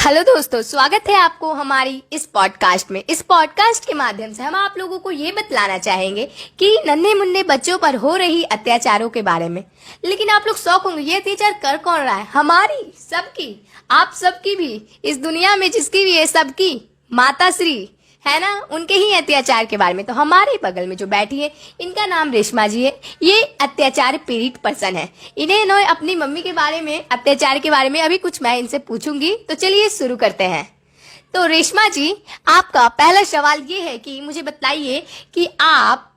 Hello दोस्तों, स्वागत है आपको हमारी इस पॉडकास्ट में। इस पॉडकास्ट के माध्यम से हम आप लोगों को ये बतलाना चाहेंगे कि नन्हे मुन्ने बच्चों पर हो रही अत्याचारों के बारे में। लेकिन आप लोग शौक होंगे, ये अत्याचार कर कौन रहा है? हमारी सबकी, आप सबकी भी, इस दुनिया में जिसकी भी है सबकी माता श्री है ना, उनके ही अत्याचार के बारे में। तो हमारे बगल में जो बैठी है, इनका नाम रेशमा जी है। ये अत्याचार पीड़ित पर्सन है। इन्हें अपनी मम्मी के बारे में, अत्याचार के बारे में अभी कुछ मैं इनसे पूछूंगी। तो चलिए शुरू करते हैं। तो रेशमा जी, आपका पहला सवाल ये है कि मुझे बताइए कि आप,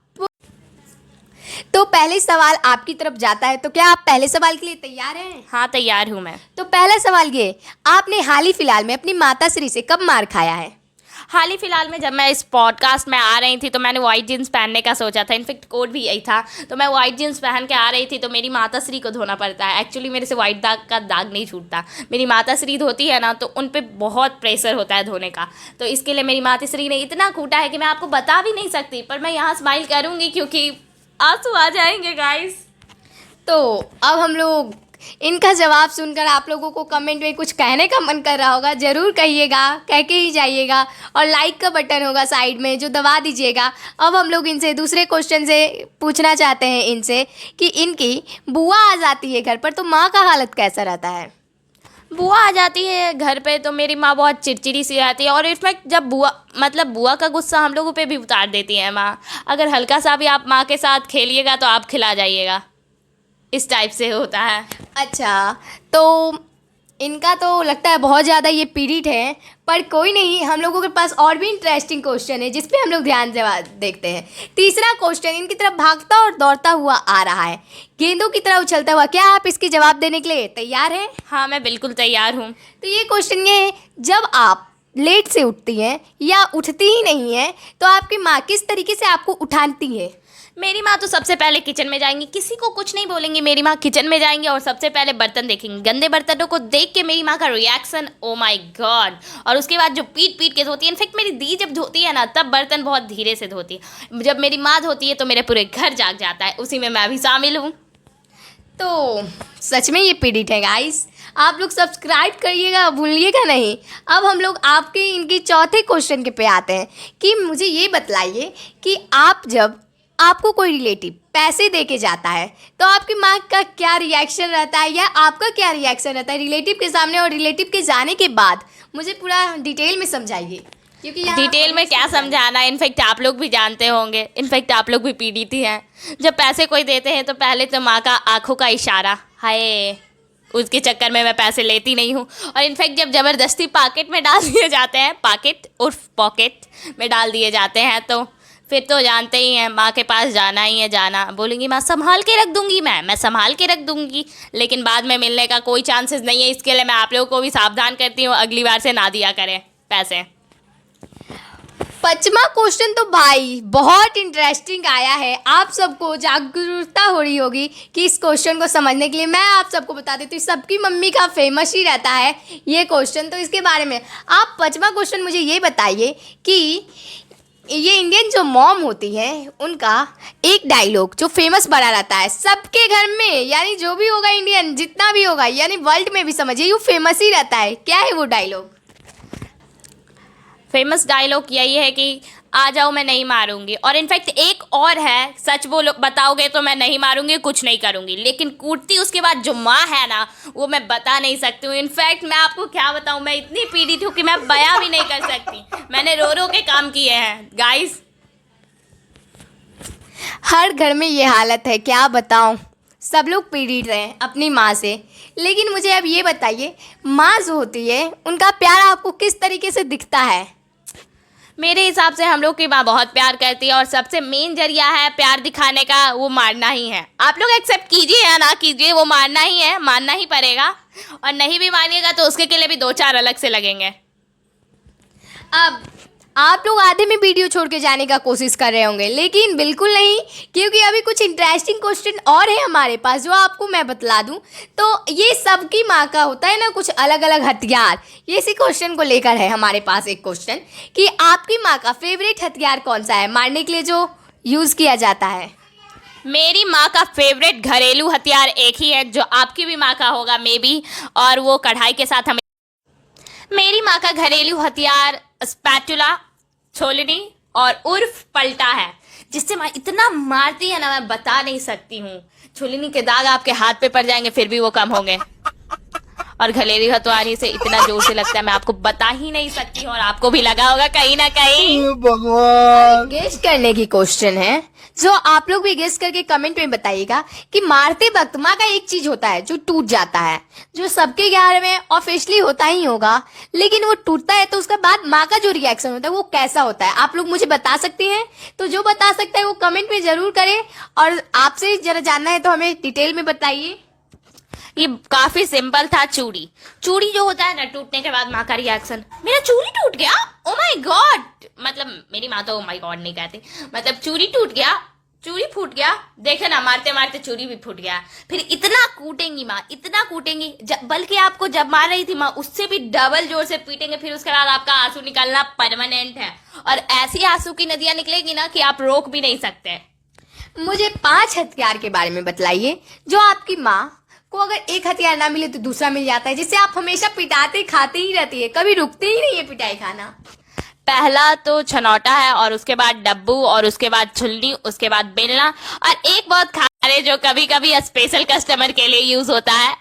तो पहले सवाल आपकी तरफ जाता है, तो क्या आप पहले सवाल के लिए तैयार हैं? हाँ, तैयार हूँ मैं। तो पहला सवाल ये, आपने हाल ही फिलहाल में अपनी माता श्री से कब मार खाया है? हाल ही फिलहाल में जब मैं इस पॉडकास्ट में आ रही थी तो मैंने वाइट जीन्स पहनने का सोचा था। इनफेक्ट कोड भी यही था। तो मैं वाइट जीन्स पहन के आ रही थी तो मेरी माता श्री को धोना पड़ता है। एक्चुअली मेरे से वाइट दाग का दाग नहीं छूटता। मेरी माता श्री धोती है ना, तो उन पर बहुत प्रेशर होता है धोने का। तो इसके लिए मेरी माता श्री ने इतना कूटा है कि मैं आपको बता भी नहीं सकती, पर मैं यहाँ स्माइल करूँगी क्योंकि आंसू आ जाएंगे गाइस। तो अब हम लोग इनका जवाब सुनकर आप लोगों को कमेंट में कुछ कहने का मन कर रहा होगा, ज़रूर कहिएगा, कह के ही जाइएगा। और लाइक का बटन होगा साइड में, जो दबा दीजिएगा। अब हम लोग इनसे दूसरे क्वेश्चन से पूछना चाहते हैं इनसे कि इनकी बुआ आ जाती है घर पर तो माँ का हालत कैसा रहता है? बुआ आ जाती है घर पे तो मेरी माँ बहुत चिड़चिड़ी सी रहती है। और इनफैक्ट जब बुआ का गुस्सा हम लोगों पे भी उतार देती है माँ। अगर हल्का सा भी आप माँ के साथ खेलिएगा तो आप खिला जाइएगा, इस टाइप से होता है। अच्छा, तो इनका तो लगता है बहुत ज़्यादा ये पीड़ित है, पर कोई नहीं, हम लोगों के पास और भी इंटरेस्टिंग क्वेश्चन है जिस पे हम लोग ध्यान से देखते हैं। तीसरा क्वेश्चन इनकी तरफ भागता और दौड़ता हुआ आ रहा है, गेंदों की तरह उछलता हुआ। क्या आप इसके जवाब देने के लिए तैयार हैं? हाँ, मैं बिल्कुल तैयार हूँ। तो ये क्वेश्चन ये है, जब आप लेट से उठती हैं या उठती ही नहीं हैं तो आपकी माँ किस तरीके से आपको उठाती है? मेरी माँ तो सबसे पहले किचन में जाएंगी, किसी को कुछ नहीं बोलेंगी। मेरी माँ किचन में जाएंगी और सबसे पहले बर्तन देखेंगी। गंदे बर्तनों को देख के मेरी माँ का रिएक्शन, ओ माय गॉड। और उसके बाद जो पीट पीट के धोती है। इनफेक्ट मेरी दी जब धोती है ना, तब बर्तन बहुत धीरे से धोती है। जब मेरी माँ धोती है तो मेरे पूरे घर जाग जाता है, उसी में मैं भी शामिल हूँ। तो सच में ये पीड़ित है गाइस। आप लोग सब्सक्राइब करिएगा, भूलिएगा नहीं। अब हम लोग आपके इनके चौथे क्वेश्चन के पे आते हैं कि मुझे ये बतलाइए कि आप, जब आपको कोई रिलेटिव पैसे दे के जाता है तो आपकी माँ का क्या रिएक्शन रहता है, या आपका क्या रिएक्शन रहता है रिलेटिव के सामने और रिलेटिव के जाने के बाद? मुझे पूरा डिटेल में समझाइए, क्योंकि डिटेल में क्या समझाना है। इनफैक्ट आप लोग भी जानते होंगे, इनफैक्ट आप लोग भी पीड़ित ही हैं। जब पैसे कोई देते हैं तो पहले तो माँ का आंखों का इशारा, हाय, उसके चक्कर में मैं पैसे लेती नहीं हूँ। और इनफैक्ट जब ज़बरदस्ती पॉकेट में डाल दिए जाते हैं, पॉकेट उर्फ पॉकेट में डाल दिए जाते हैं, तो फिर तो जानते ही हैं माँ के पास जाना ही है जाना। बोलेंगी माँ संभाल के रख दूँगी, मैं संभाल के रख दूँगी, लेकिन बाद में मिलने का कोई चांसेस नहीं है। इसके लिए मैं आप लोगों को भी सावधान करती हूँ, अगली बार से ना दिया करें पैसे। पांचवा क्वेश्चन तो भाई बहुत इंटरेस्टिंग आया है। आप सबको जागरूकता हो रही होगी कि इस क्वेश्चन को समझने के लिए मैं आप सबको बता देती हूँ। सबकी मम्मी का फेमस ही रहता है ये क्वेश्चन, तो इसके बारे में आप पांचवा क्वेश्चन मुझे ये बताइए कि ये इंडियन जो मॉम होती है उनका एक डायलॉग जो फेमस बना रहता है सबके घर में, यानी जो भी होगा इंडियन जितना भी होगा, यानी वर्ल्ड में भी समझिए ये फेमस ही रहता है। क्या है वो डायलॉग? फेमस डायलॉग यही है कि आ जाओ मैं नहीं मारूंगी। और इनफैक्ट एक और है, सच बोलो बताओगे तो मैं नहीं मारूंगी, कुछ नहीं करूंगी, लेकिन कूटती उसके बाद जो माँ है ना, वो मैं बता नहीं सकती हूँ। इनफैक्ट मैं आपको क्या बताऊँ, मैं इतनी पीड़ित हूँ कि मैं बयां भी नहीं कर सकती। मैंने रो रो के काम किए हैं गाइस। हर घर में ये हालत है, क्या बताऊँ, सब लोग पीड़ित हैं अपनी माँ से। लेकिन मुझे अब ये बताइए, माँ जो होती है उनका प्यार आपको किस तरीके से दिखता है? मेरे हिसाब से हम लोग की माँ बहुत प्यार करती है और सबसे मेन जरिया है प्यार दिखाने का, वो मारना ही है। आप लोग एक्सेप्ट कीजिए या ना कीजिए, वो मारना ही है, मानना ही पड़ेगा। और नहीं भी मानिएगा तो उसके लिए भी 2-4 अलग से लगेंगे। अब आप लोग आधे में वीडियो छोड़ के जाने का कोशिश कर रहे होंगे, लेकिन बिल्कुल नहीं, क्योंकि अभी कुछ इंटरेस्टिंग क्वेश्चन और है हमारे पास जो आपको मैं बतला दूं। तो ये सबकी माँ का होता है ना कुछ अलग अलग हथियार, ये इसी क्वेश्चन को लेकर है हमारे पास एक क्वेश्चन कि आपकी माँ का फेवरेट हथियार कौन सा है मारने के लिए जो यूज़ किया जाता है? मेरी माँ का फेवरेट घरेलू हथियार एक ही है जो आपकी भी माँ का होगा मे बी, और वो कढ़ाई के साथ हमें मेरी माँ का घरेलू हथियार स्पैटुला, छोलनी और उर्फ पलटा है, जिससे माँ इतना मारती है ना, मैं बता नहीं सकती हूँ। छोलनी के दाग आपके हाथ पे पड़ जाएंगे फिर भी वो कम होंगे, और घरेलू हथौड़ी से इतना जोर से लगता है मैं आपको बता ही नहीं सकती हूँ, और आपको भी लगा होगा कहीं ना कहीं। भगवान, गेस करने की क्वेश्चन है, जो आप लोग भी गेस करके कमेंट में बताइएगा कि मारते वक्त माँ का एक चीज होता है जो टूट जाता है, जो सबके घर में ऑफिशियली होता ही होगा, लेकिन वो टूटता है तो उसके बाद माँ का जो रिएक्शन होता है वो कैसा होता है, आप लोग मुझे बता सकते हैं? तो जो बता सकता है वो कमेंट में जरूर करें, और आपसे जरा जानना है तो हमें डिटेल में बताइए। ये काफी सिंपल था। चूड़ी, चूड़ी जो होता है ना, टूटने के बाद माँ का रिएक्शन, मेरा चूड़ी टूट गया, ओ माय गॉड। मतलब मेरी माँ तो ओ माय गॉड नहीं कहती, मतलब चूड़ी टूट गया, चूड़ी फूट गया, देखे ना, मारते मारते चूड़ी भी फूट गया। फिर इतना कूटेंगी माँ, इतना कूटेंगी, बल्कि आपको जब मार रही थी माँ उससे भी डबल जोर से पीटेंगे, फिर उसके बाद आपका आंसू निकलना परमानेंट है, और ऐसी आंसू की नदियां निकलेगी ना कि आप रोक भी नहीं सकते। मुझे 5 हथियार के बारे में बताइए जो आपकी माँ को अगर एक हथियार ना मिले तो दूसरा मिल जाता है, जिससे आप हमेशा पिटाते खाते ही रहती है, कभी रुकते ही नहीं है पिटाई खाना। पहला तो छनौटा है, और उसके बाद डब्बू, और उसके बाद छुलनी, उसके बाद बेलना, और एक बहुत खारे जो कभी कभी स्पेशल कस्टमर के लिए यूज होता है,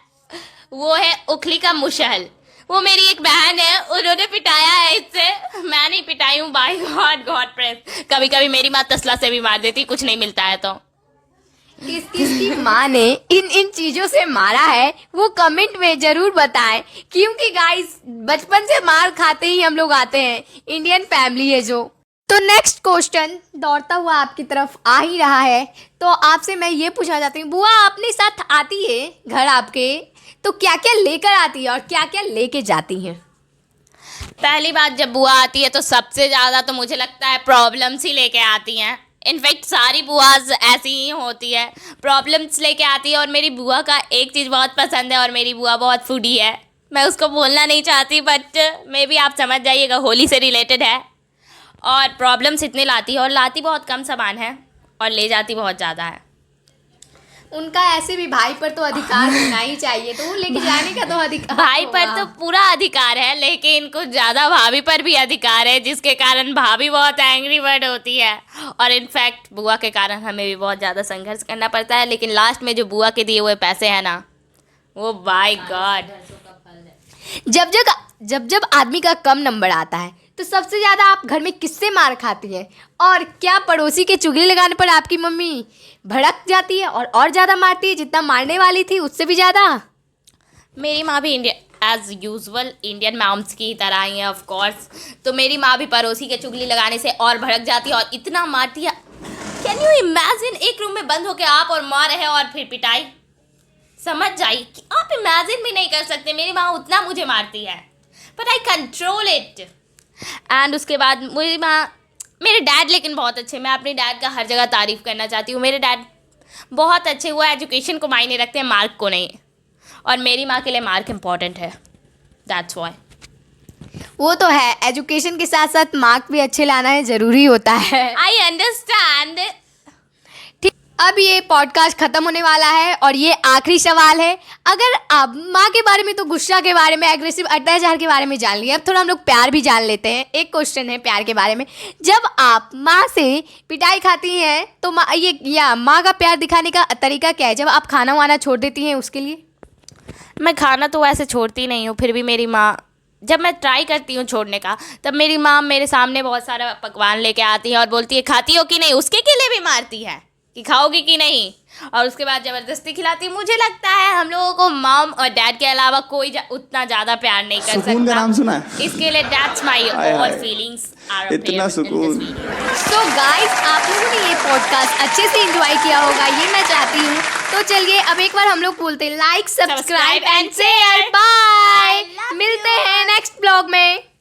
वो है उखली का मुशहल। वो मेरी एक बहन है, उन्होंने पिटाया है इससे, मैं नहीं पिटाई हूँ, बाय गॉड, गॉड प्रेस। कभी कभी मेरी माँ तसला से भी मार देती, कुछ नहीं मिलता है तो। किस किसकी माँ ने इन चीजों से मारा है वो कमेंट में जरूर बताएं, क्योंकि गाइस बचपन से मार खाते ही हम लोग आते हैं, इंडियन फैमिली है जो। तो नेक्स्ट क्वेश्चन दौड़ता हुआ आपकी तरफ आ ही रहा है, तो आपसे मैं ये पूछना चाहती हूँ, बुआ अपने साथ आती है घर आपके तो क्या क्या लेकर आती है और क्या क्या लेके जाती है? पहली बात, जब बुआ आती है तो सबसे ज्यादा तो मुझे लगता है प्रॉब्लम्स ही लेके आती हैं। इनफैक्ट सारी बुआज ऐसी ही होती है, प्रॉब्लम्स लेके आती है। और मेरी बुआ का एक चीज़ बहुत पसंद है, और मेरी बुआ बहुत फूडी है, मैं उसको बोलना नहीं चाहती, बट मे बी आप समझ जाइएगा, होली से रिलेटेड है। और प्रॉब्लम्स इतने लाती है, और लाती बहुत कम सामान है और ले जाती बहुत ज़्यादा है। उनका ऐसे भी भाई पर तो अधिकार होना ही चाहिए, तो वो लेके जाने का तो अधिकार भाई पर तो पूरा अधिकार है, लेकिन कुछ ज़्यादा भाभी पर भी अधिकार है, जिसके कारण भाभी बहुत एंग्री बर्ड होती है। और इनफैक्ट बुआ के कारण हमें भी बहुत ज़्यादा संघर्ष करना पड़ता है, लेकिन लास्ट में जो बुआ के दिए हुए पैसे हैं ना, वो बाय गॉड। जब जब आदमी का कम नंबर आता है तो सबसे ज्यादा आप घर में किससे मार खाती हैं, और क्या पड़ोसी के चुगली लगाने पर आपकी मम्मी भड़क जाती है और ज्यादा मारती है, जितना मारने वाली थी उससे भी ज्यादा? मेरी माँ भी एज यूजुअल इंडियन मॉम्स की तरह ही है ऑफ कोर्स। तो मेरी माँ भी पड़ोसी के चुगली लगाने से और भड़क जाती है और इतना मारती है। कैन यू इमेजिन, एक रूम में बंद होकर आप और माँ रहे और फिर पिटाई, समझ जाइए कि आप इमेजिन भी नहीं कर सकते। मेरी माँ उतना मुझे मारती है, but I control it. And उसके बाद मेरे डैड लेकिन बहुत अच्छे, मैं अपने डैड का हर जगह तारीफ़ करना चाहती हूँ। मेरे डैड बहुत अच्छे, वो एजुकेशन को मायने रखते हैं, मार्क को नहीं। और मेरी माँ के लिए मार्क इम्पॉर्टेंट है, दैट्स वाई। वो तो है, एजुकेशन के साथ साथ मार्क भी अच्छे लाना है, ज़रूरी होता है। I understand. ठीक, अब ये पॉडकास्ट ख़त्म होने वाला है और ये आखिरी सवाल है। अगर आप माँ के बारे में तो गुस्सा के बारे में, एग्रेसिव अत्याचार के बारे में जान लिया, अब थोड़ा हम लोग प्यार भी जान लेते हैं। एक क्वेश्चन है प्यार के बारे में, जब आप माँ से पिटाई खाती हैं तो माँ का प्यार दिखाने का तरीका क्या है? जब आप खाना वाना छोड़ देती हैं उसके लिए? मैं खाना तो वैसे छोड़ती नहीं हूँ, फिर भी मेरी माँ, जब मैं ट्राई करती हूँ छोड़ने का, तब मेरी माँ मेरे सामने बहुत सारा पकवान लेके आती है और बोलती है खाती हो कि नहीं, उसके के लिए भी मारती है कि खाओगी कि नहीं, और उसके बाद ज़बरदस्ती खिलाती है। मुझे लगता है हम लोगों को मॉम और डैड के अलावा कोई उतना ज़्यादा प्यार नहीं कर सकता। सुकून का नाम सुना है? इसके लिए that's my all feelings are इतना सुकून। तो गाइस, आप लोगों ने ये पॉडकास्ट अच्छे से एंजॉय किया होगा, ये मैं चाहती हूँ। तो चलिए अब एक बार हम लोग बोलते हैं, like, subscribe and share. Bye, मिलते हैं नेक्स्ट ब्लॉग में।